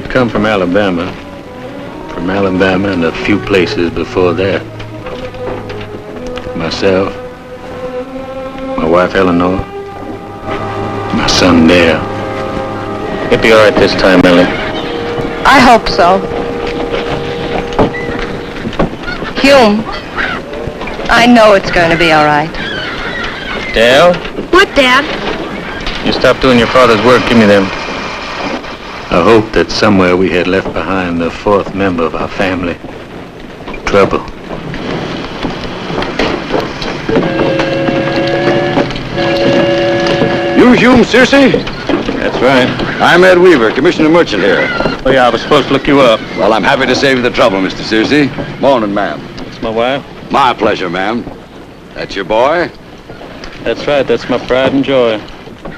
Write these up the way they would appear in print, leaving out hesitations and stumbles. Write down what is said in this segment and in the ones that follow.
had come from Alabama. From Alabama and a few places before that. Myself, my wife Eleanor, my son Dale. You'll be all right this time, Ellie. I hope so. Hume, I know it's going to be all right. Dale? What, Dad? You stop doing your father's work, give me them. I hope that somewhere we had left behind the fourth member of our family. Trouble. You Hume Searcy? That's right. I'm Ed Weaver, Commissioner Merchant here. Oh, yeah, I was supposed to look you up. Well, I'm happy to save you the trouble, Mr. Searcy. Morning, ma'am. That's my wife. My pleasure, ma'am. That's your boy? That's right, that's my pride and joy.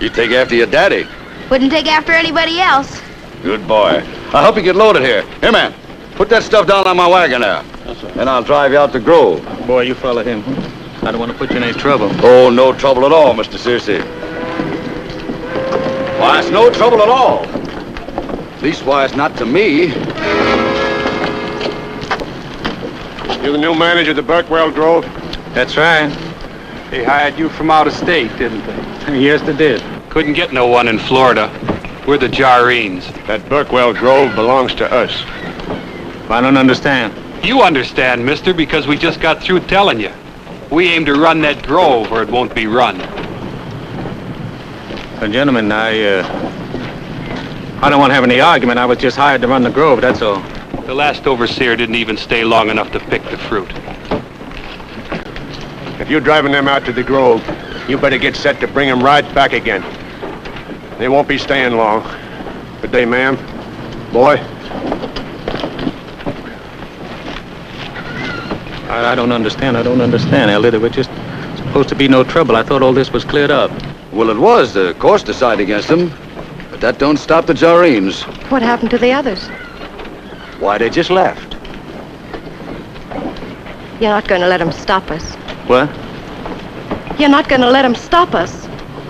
You take after your daddy. Wouldn't take after anybody else. Good boy. I hope you get loaded here. Here, man. Put that stuff down on my wagon now. Yes, sir. And I'll drive you out to Grove. Boy, you follow him. I don't want to put you in any trouble. Oh, no trouble at all, Mr. Searcy. Why, it's no trouble at all. Leastwise, not to me. You're the new manager of the Burkwell Grove? That's right. They hired you from out of state, didn't they? Yes, they did. Couldn't get no one in Florida. We're the Jarreens. That Burkwell Grove belongs to us. I don't understand. You understand, mister, because we just got through telling you. We aim to run that grove or it won't be run. Gentlemen, I don't want to have any argument. I was just hired to run the grove, that's all. The last overseer didn't even stay long enough to pick the fruit. If you're driving them out to the Grove, you better get set to bring them right back again. They won't be staying long. Good day, ma'am. Boy. I don't understand. Ellie. There was just supposed to be no trouble. I thought all this was cleared up. Well, it was. The courts decided against them. But that don't stop the Jarreens. What happened to the others? Why, they just left. You're not going to let them stop us. What? You're not going to let them stop us.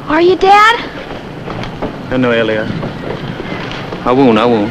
Are you, Dad? No, Ellie. I won't.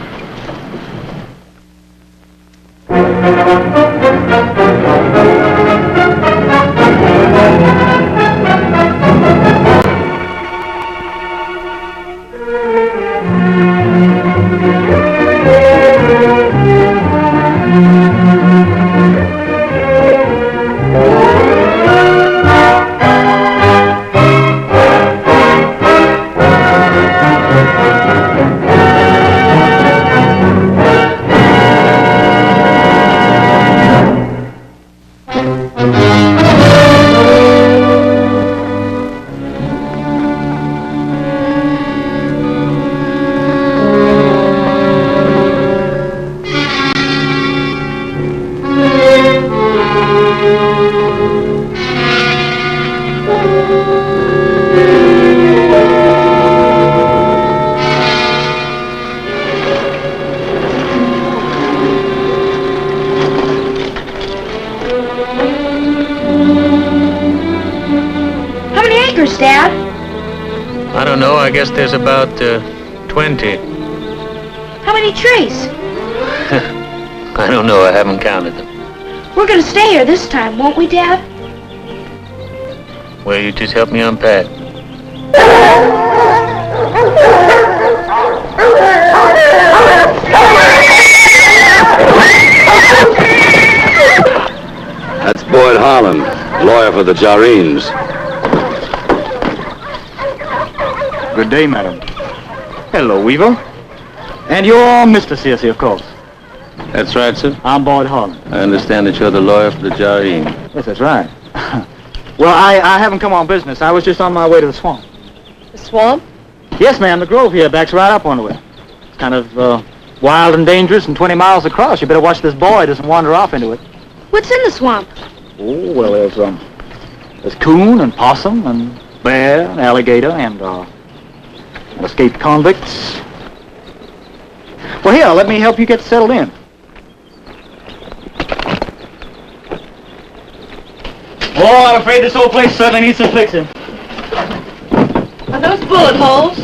Dad? I don't know. I guess there's about 20. How many trees? I don't know. I haven't counted them. We're going to stay here this time, won't we, Dad? Well, you just help me unpack. That's Boyd Harlan, lawyer for the Jarreens. Good day, madam. Hello, Weaver. And you're Mr. Searcy, of course. That's right, sir. I'm Boyd Harlan. I understand that you're the lawyer for the Jarreen. Yes, that's right. Well, I haven't come on business. I was just on my way to the swamp. The swamp? Yes, ma'am. The grove here backs right up onto it. It's kind of wild and dangerous and 20 miles across. You better watch this boy doesn't wander off into it. What's in the swamp? Oh, well, there's coon and possum and bear and alligator and escaped convicts. Well, here, let me help you get settled in. Oh, I'm afraid this old place certainly needs some fixing. Are those bullet holes?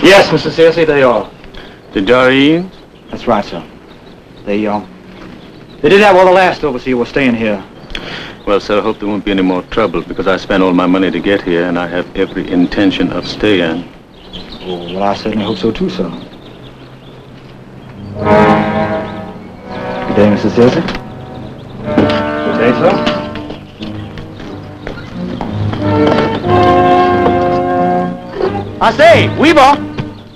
Yes, Mr. Searcy, they are. The Doreen? That's right, sir. They did have all the last of us here were staying here. Well, sir, I hope there won't be any more trouble because I spent all my money to get here and I have every intention of staying. Oh, well, I certainly hope so too, sir. Good day, Mr. Searcy. Good day, sir. I say, Weaver,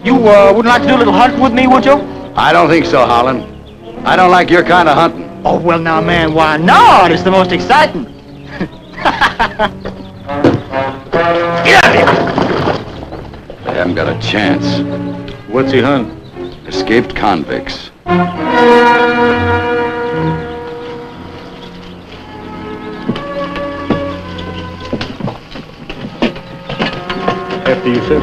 you wouldn't like to do a little hunting with me, would you? I don't think so, Holland. I don't like your kind of hunting. Oh, well, now, man, why not? It's the most exciting. Get out of here! They haven't got a chance. What's he hunting? Escaped convicts. After you, sir.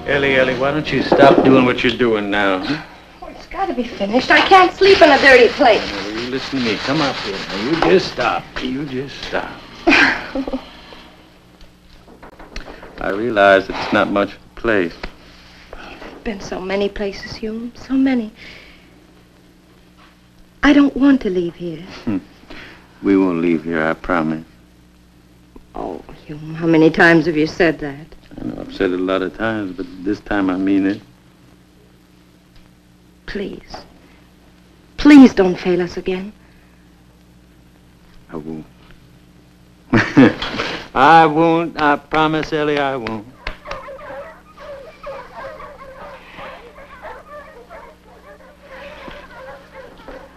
Ellie, why don't you stop doing what you're doing now? Oh, it's got to be finished. I can't sleep in a dirty place. Now, will you listen to me? Come up here. Now, you just stop. You just stop. I realize it's not much of a place. Been so many places, Hume. So many. I don't want to leave here. We won't leave here, I promise. Oh, Hume, how many times have you said that? I know I've said it a lot of times, but this time I mean it. Please. Please don't fail us again. I won't. I won't. I promise, Ellie, I won't.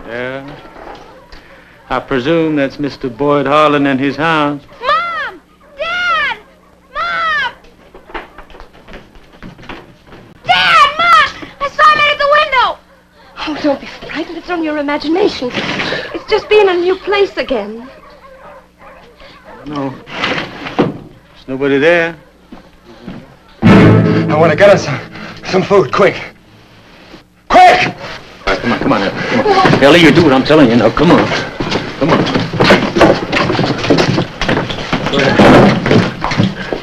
Yeah. I presume that's Mr. Boyd Harlan and his hounds. Mom! Dad! Mom! Dad! Mom! I saw him at the window! Oh, don't be frightened. It's on your imagination. It's just being in a new place again. No. There's nobody there. I want to get us some food, quick. Quick! All right, come on, Ellie. Come on. Ellie, you do what I'm telling you. Now, come on. Come on.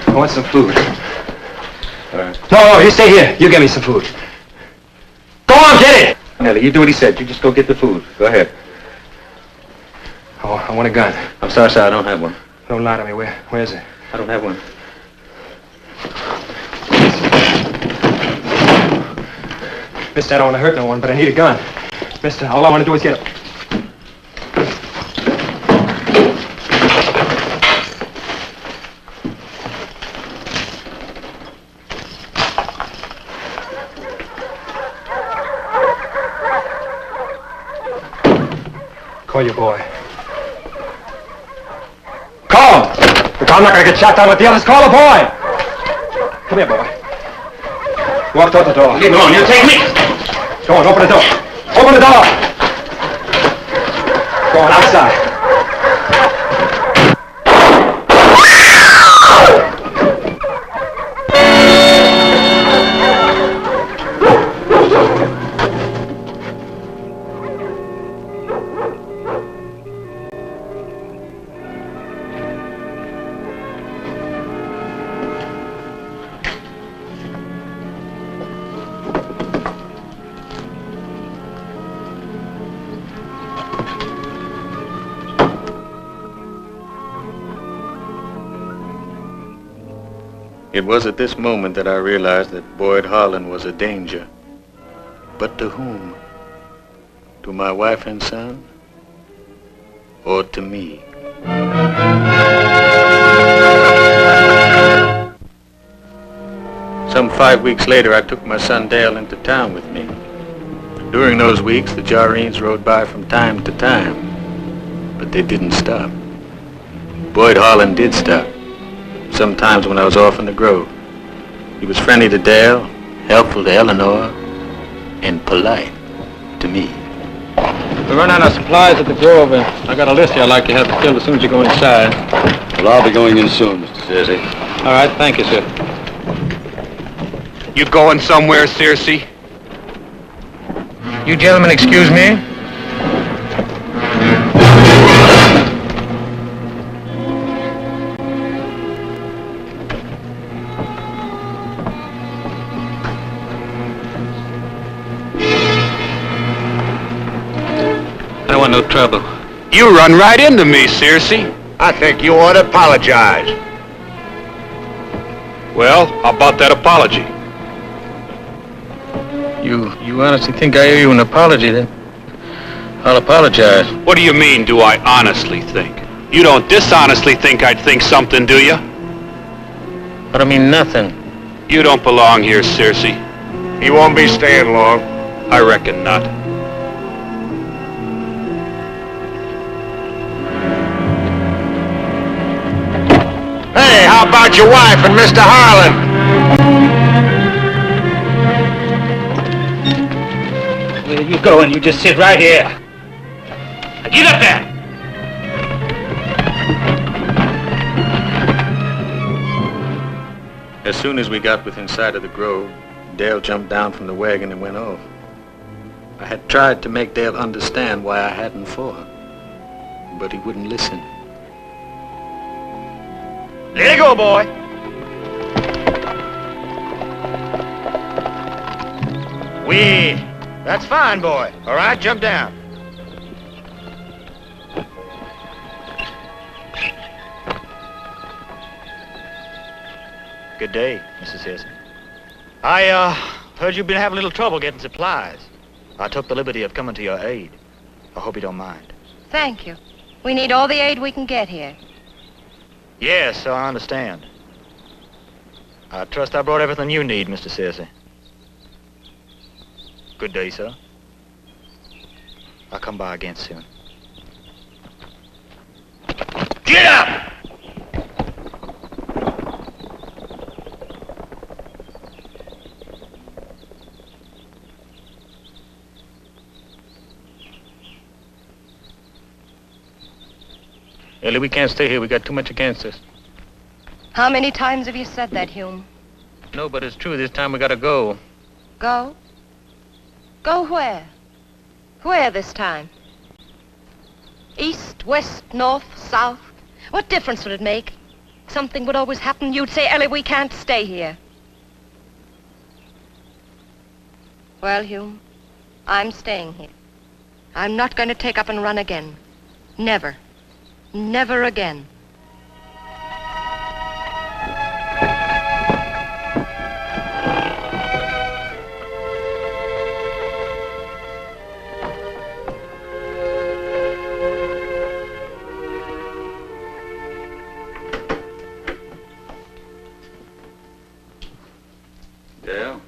I want some food. All right. No, you stay here. You get me some food. Go on, get it! Ellie, you do what he said. You just go get the food. Go ahead. Oh, I want a gun. I'm sorry, sir. I don't have one. Don't lie to me. Where is it? I don't have one. Mister, I don't want to hurt no one, but I need a gun. Mister, all I want to do is get it. Call your boy. Call him! Because I'm not going to get shot down with the others. Call a boy! Come here, boy. Walk toward the door. Get on, you take me! Go on, open the door. Open the door! Go on, outside. It was at this moment that I realized that Boyd Harlan was a danger. But to whom? To my wife and son? Or to me? Some 5 weeks later, I took my son Dale into town with me. During those weeks, the Jarreens rode by from time to time, but they didn't stop. Boyd Harlan did stop. Sometimes when I was off in the grove. He was friendly to Dale, helpful to Eleanor, and polite to me. We run out of supplies at the grove, and I got a list here I'd like you to have filled as soon as you go inside. Well, I'll be going in soon, Mr. Searcy. All right, thank you, sir. You going somewhere, Searcy? You gentlemen excuse me? I want no trouble. You run right into me, Searcy. I think you ought to apologize. Well, how about that apology? You honestly think I owe you an apology, then? I'll apologize. What do you mean, do I honestly think? You don't dishonestly think I'd think something, do you? I don't mean nothing. You don't belong here, Searcy. He won't be staying long. I reckon not. Hey, how about your wife and Mr. Harlan? Where you going? You just sit right here. Now get up there! As soon as we got within sight of the grove, Dale jumped down from the wagon and went off. I had tried to make Dale understand why I hadn't fought, but he wouldn't listen. Let it go, boy. That's fine, boy. All right, jump down. Good day, Mrs. Searcy. I heard you've been having a little trouble getting supplies. I took the liberty of coming to your aid. I hope you don't mind. Thank you. We need all the aid we can get here. Yes, so I understand. I trust I brought everything you need, Mr. Searcy. Good day, sir. I'll come by again soon. Get up! Ellie, we can't stay here. We got too much against us. How many times have you said that, Hume? No, but it's true. This time we gotta go. Go? Go where? Where this time? East, west, north, south? What difference would it make? Something would always happen. You'd say, Ellie, we can't stay here. Well, Hume, I'm staying here. I'm not going to take up and run again. Never. Never again. Dale,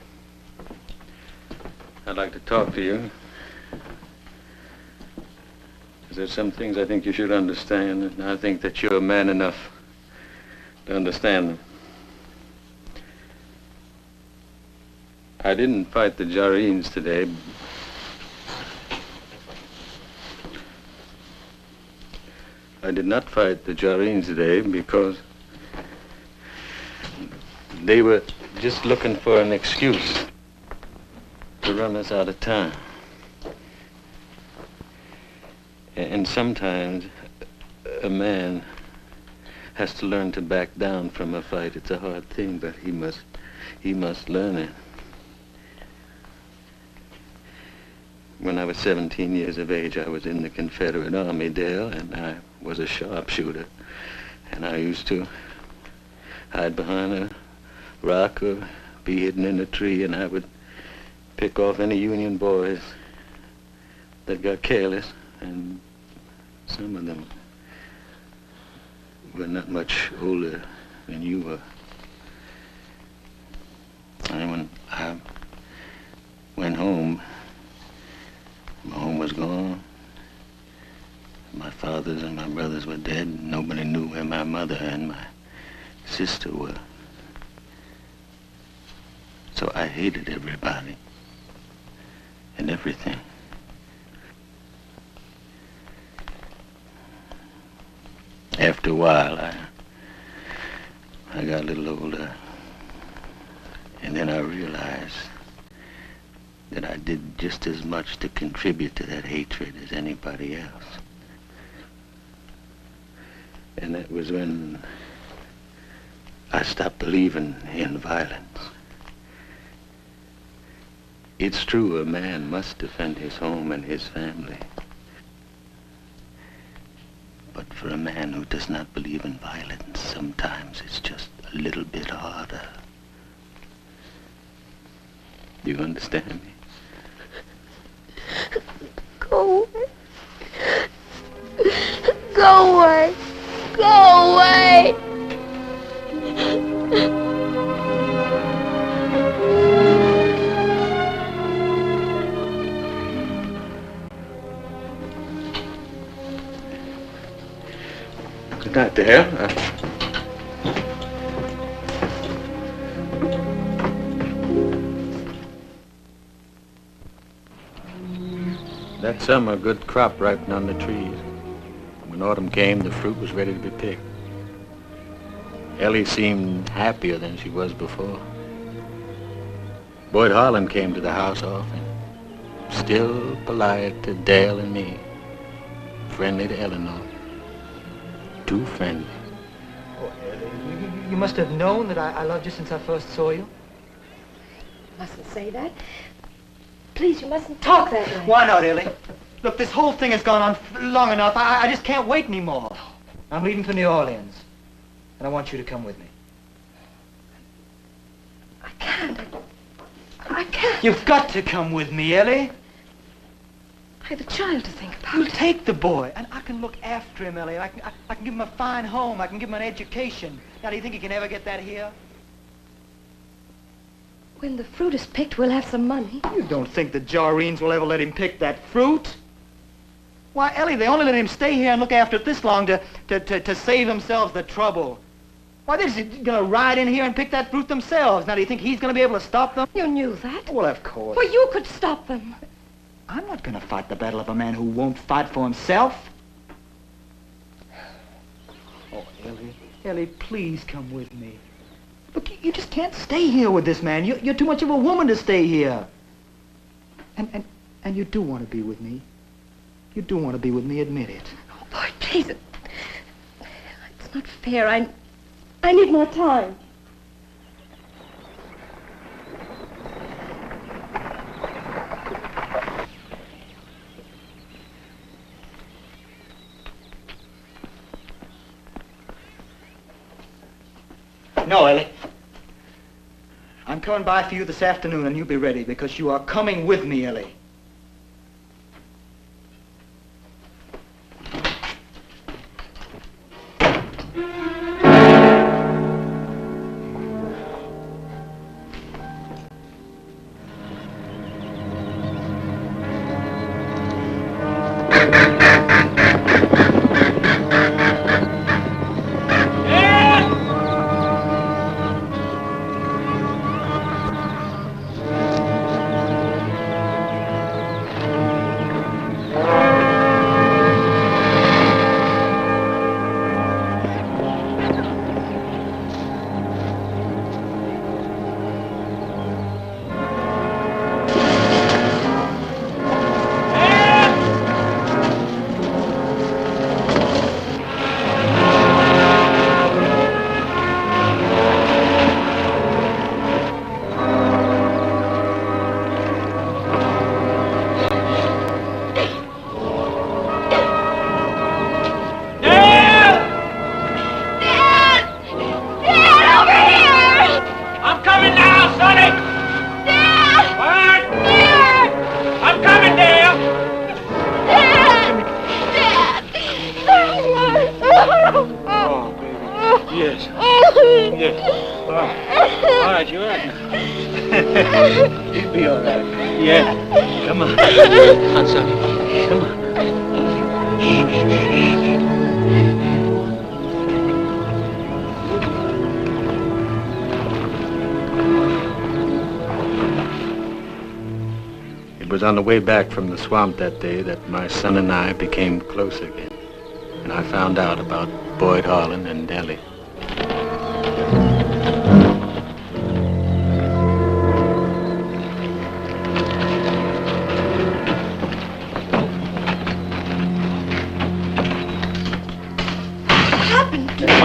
I'd like to talk to you. There's some things I think you should understand, and I think that you're man enough to understand them. I didn't fight the Jarreens today. I did not fight the Jarreens today because they were just looking for an excuse to run us out of time. And sometimes a man has to learn to back down from a fight. It's a hard thing, but he must learn it. When I was 17 years of age, I was in the Confederate Army, Dale, and I was a sharpshooter. And I used to hide behind a rock or be hidden in a tree, and I would pick off any Union boys that got careless, and some of them were not much older than you were. And when I went home, my home was gone. My fathers and my brothers were dead. Nobody knew where my mother and my sister were. So I hated everybody and everything. After a while, I got a little older, and then I realized that I did just as much to contribute to that hatred as anybody else. And that was when I stopped believing in violence. It's true, a man must defend his home and his family. But for a man who does not believe in violence, sometimes it's just a little bit harder. Do you understand me? Go away. Go away. Go away. Good night, dear. That summer, a good crop ripened on the trees. When autumn came, the fruit was ready to be picked. Ellie seemed happier than she was before. Boyd Harlan came to the house often, still polite to Dale and me, friendly to Eleanor. Too friendly. Oh, Ellie, you must have known that I loved you since I first saw you. Mustn't say that. Please, you mustn't talk that way. Why not, Ellie? Look, this whole thing has gone on long enough. I just can't wait anymore. I'm leaving for New Orleans, and I want you to come with me. I can't. I can't. You've got to come with me, Ellie. I have a child to think about. You'll take the boy, and I can look after him, Ellie. I can give him a fine home. I can give him an education. Now, do you think he can ever get that here? When the fruit is picked, we'll have some money. You don't think the Jarreens will ever let him pick that fruit? Why, Ellie, they only let him stay here and look after it this long to save themselves the trouble. Why, they're just gonna ride in here and pick that fruit themselves. Now, do you think he's gonna be able to stop them? You knew that. Well, of course. Well, you could stop them. I'm not gonna fight the battle of a man who won't fight for himself. Oh, Ellie. Ellie, please come with me. Look, you just can't stay here with this man. You're too much of a woman to stay here. And you do want to be with me. You do want to be with me, admit it. Oh, boy, please. It's not fair. I need more time. No, Ellie. I'm coming by for you this afternoon, and you be ready, because you are coming with me, Ellie. You'll be all right. Yeah. Come on. Aunt Sonny. Come on. It was on the way back from the swamp that day that my son and I became close again. And I found out about Boyd Harlan and Ellie.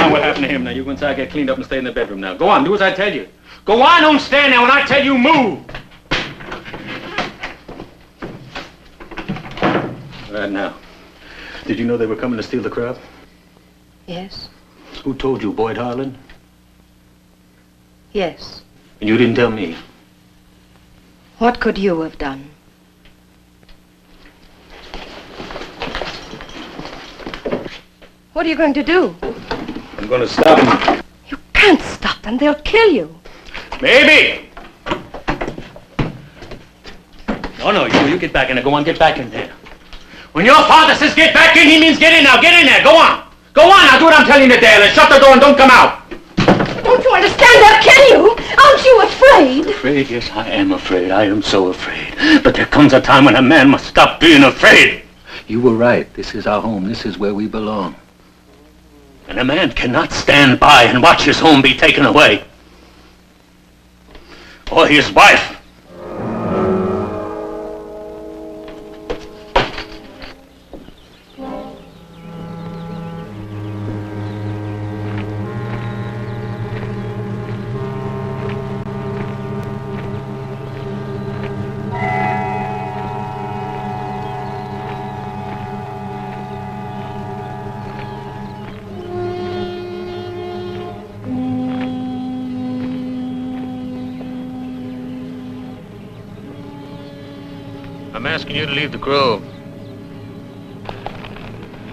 mind what happened to him. Now, you go inside, get cleaned up, and stay in the bedroom now. Go on, do as I tell you. Go on, don't stand there when I tell you move. Right now. Did you know they were coming to steal the crop? Yes. Who told you, Boyd Harlan? Yes. And you didn't tell me? What could you have done? What are you going to do? I'm going to stop them. You can't stop them. They'll kill you. Baby! No, you get back in there. Go on, get back in there. When your father says get back in, he means get in now. Get in there. Go on. Go on, now do what I'm telling you, Dale. And shut the door and don't come out. Don't you understand? They'll kill you. Aren't you afraid? Afraid? Yes, I am afraid. I am so afraid. But there comes a time when a man must stop being afraid. You were right. This is our home. This is where we belong. And a man cannot stand by and watch his home be taken away. Or his wife. I'm asking you to leave the grove.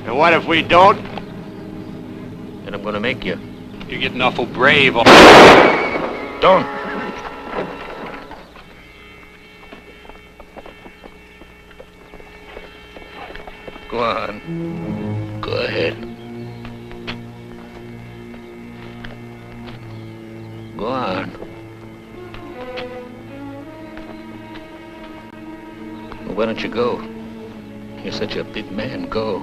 And what if we don't? And I'm gonna make you. You're getting awful brave. Don't. Go on. Go ahead. Go on. Well, why don't you go? You're such a big man. Go.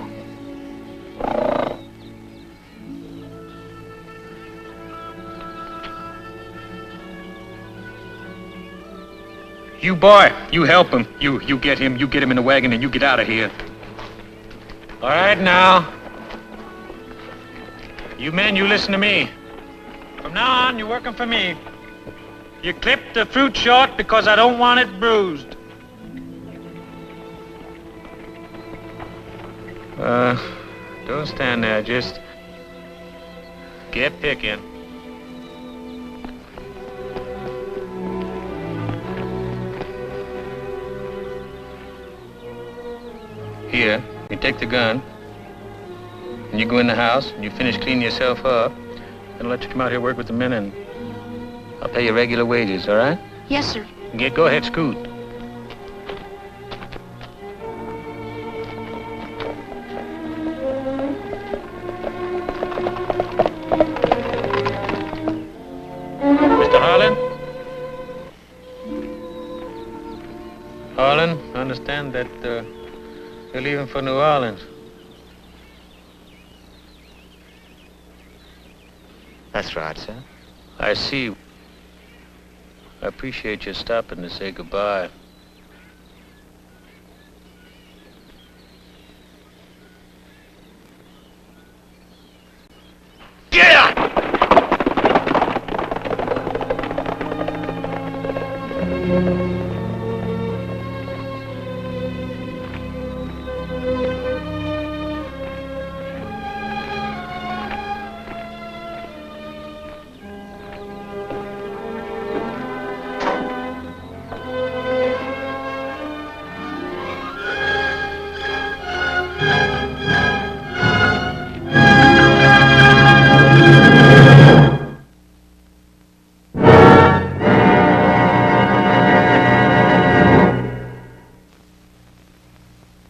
You boy, you help him. You get him in the wagon and you get out of here. All right now. You men, you listen to me. From now on, you're working for me. You clip the fruit short because I don't want it bruised. Don't stand there, just get picking. Here, you take the gun, and you go in the house, and you finish cleaning yourself up, and I'll let you come out here work with the men, and I'll pay you regular wages, all right? Yes, sir. Go ahead, scoot. Mr. Harlan? Harlan, I understand that, you're leaving for New Orleans. That's right, sir. I see. I appreciate you stopping to say goodbye. Get out!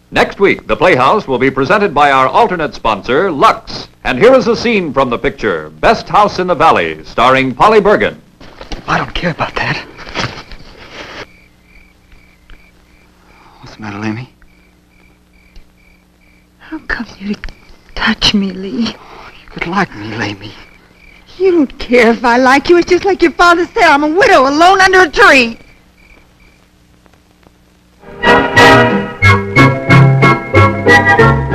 Next week, the Playhouse will be presented by our alternate sponsor, Lux. And here is a scene from the picture, Best House in the Valley, starring Polly Bergen. I don't care about that. What's the matter, Lemmy? How come you to touch me, Lee? You could like me, Lemmy. You don't care if I like you. It's just like your father said. I'm a widow alone under a tree. Thank you.